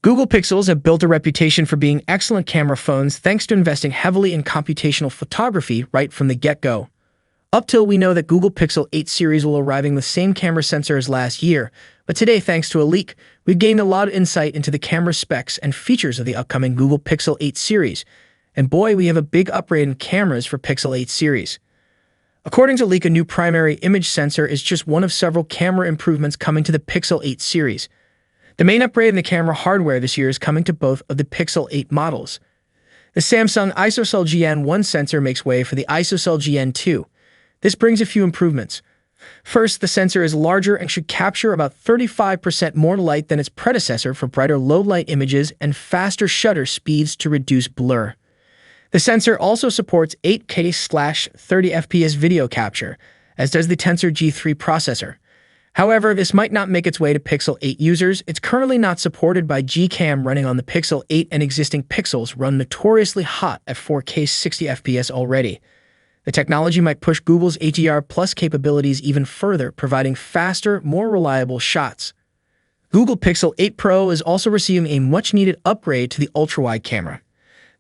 Google Pixels have built a reputation for being excellent camera phones thanks to investing heavily in computational photography right from the get-go. Up till we know that Google Pixel 8 series will arriving with the same camera sensor as last year, but today, thanks to a leak, we've gained a lot of insight into the camera specs and features of the upcoming Google Pixel 8 series. And boy, we have a big upgrade in cameras for Pixel 8 series. According to leak, a new primary image sensor is just one of several camera improvements coming to the Pixel 8 series. The main upgrade in the camera hardware this year is coming to both of the Pixel 8 models. The Samsung ISOCELL GN1 sensor makes way for the ISOCELL GN2. This brings a few improvements. First, the sensor is larger and should capture about 35% more light than its predecessor for brighter low-light images and faster shutter speeds to reduce blur. The sensor also supports 8K/30 FPS video capture, as does the Tensor G3 processor. However, this might not make its way to Pixel 8 users. It's currently not supported by Gcam running on the Pixel 8, and existing Pixels run notoriously hot at 4K 60 FPS already. The technology might push Google's HDR Plus capabilities even further, providing faster, more reliable shots. Google Pixel 8 Pro is also receiving a much-needed upgrade to the ultra-wide camera.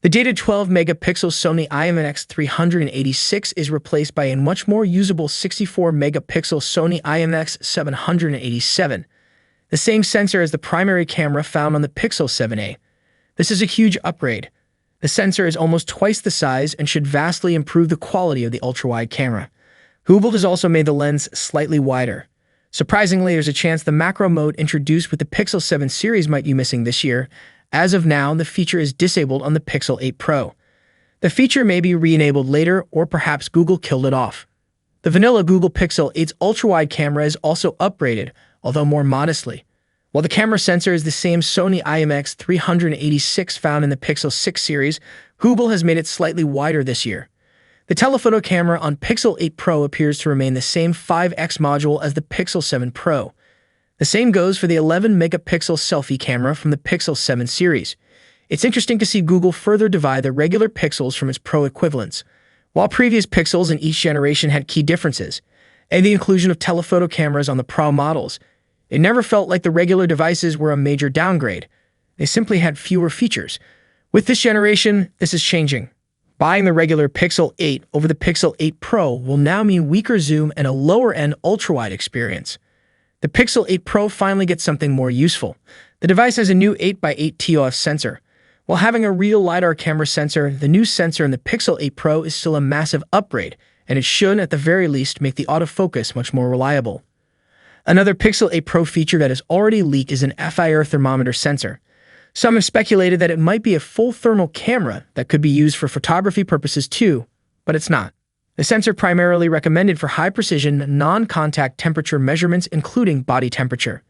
The dated 12-megapixel Sony IMX386 is replaced by a much more usable 64-megapixel Sony IMX787, the same sensor as the primary camera found on the Pixel 7a. This is a huge upgrade. The sensor is almost twice the size and should vastly improve the quality of the ultra-wide camera. Google has also made the lens slightly wider. Surprisingly, there's a chance the macro mode introduced with the Pixel 7 series might be missing this year. As of now, the feature is disabled on the Pixel 8 Pro. The feature may be re-enabled later, or perhaps Google killed it off. The vanilla Google Pixel 8's ultra-wide camera is also upgraded, although more modestly. While the camera sensor is the same Sony IMX386 found in the Pixel 6 series, Google has made it slightly wider this year. The telephoto camera on Pixel 8 Pro appears to remain the same 5x module as the Pixel 7 Pro. The same goes for the 11-megapixel selfie camera from the Pixel 7 series. It's interesting to see Google further divide the regular Pixels from its Pro equivalents. While previous Pixels in each generation had key differences, and the inclusion of telephoto cameras on the Pro models, it never felt like the regular devices were a major downgrade. They simply had fewer features. With this generation, this is changing. Buying the regular Pixel 8 over the Pixel 8 Pro will now mean weaker zoom and a lower-end ultra-wide experience. The Pixel 8 Pro finally gets something more useful. The device has a new 8x8 TOF sensor. While having a real LiDAR camera sensor, the new sensor in the Pixel 8 Pro is still a massive upgrade, and it should, at the very least, make the autofocus much more reliable. Another Pixel 8 Pro feature that is already leaked is an FIR thermometer sensor. Some have speculated that it might be a full thermal camera that could be used for photography purposes too, but it's not. The sensor primarily recommended for high-precision, non-contact temperature measurements, including body temperature.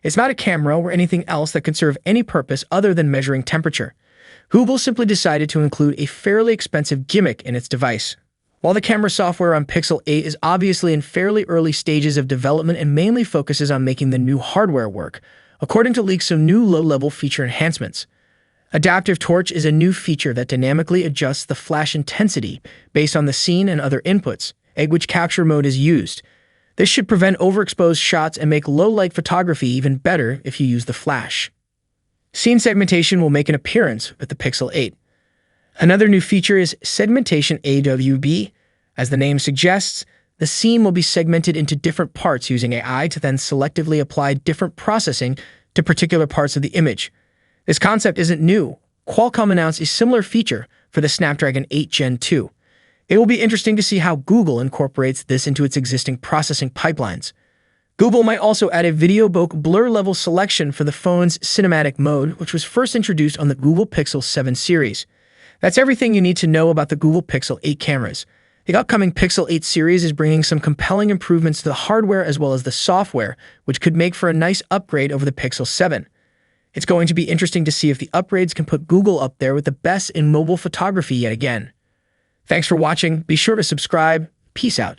It's not a camera or anything else that could serve any purpose other than measuring temperature. Google simply decided to include a fairly expensive gimmick in its device. While the camera software on Pixel 8 is obviously in fairly early stages of development and mainly focuses on making the new hardware work, according to leaks, some new low-level feature enhancements. Adaptive Torch is a new feature that dynamically adjusts the flash intensity based on the scene and other inputs, which capture mode is used. This should prevent overexposed shots and make low-light photography even better if you use the flash. Scene segmentation will make an appearance with the Pixel 8. Another new feature is segmentation AWB. As the name suggests, the scene will be segmented into different parts using AI to then selectively apply different processing to particular parts of the image. This concept isn't new. Qualcomm announced a similar feature for the Snapdragon 8 Gen 2. It will be interesting to see how Google incorporates this into its existing processing pipelines. Google might also add a video bokeh blur level selection for the phone's cinematic mode, which was first introduced on the Google Pixel 7 series. That's everything you need to know about the Google Pixel 8 cameras. The upcoming Pixel 8 series is bringing some compelling improvements to the hardware as well as the software, which could make for a nice upgrade over the Pixel 7. It's going to be interesting to see if the upgrades can put Google up there with the best in mobile photography yet again. Thanks for watching. Be sure to subscribe. Peace out.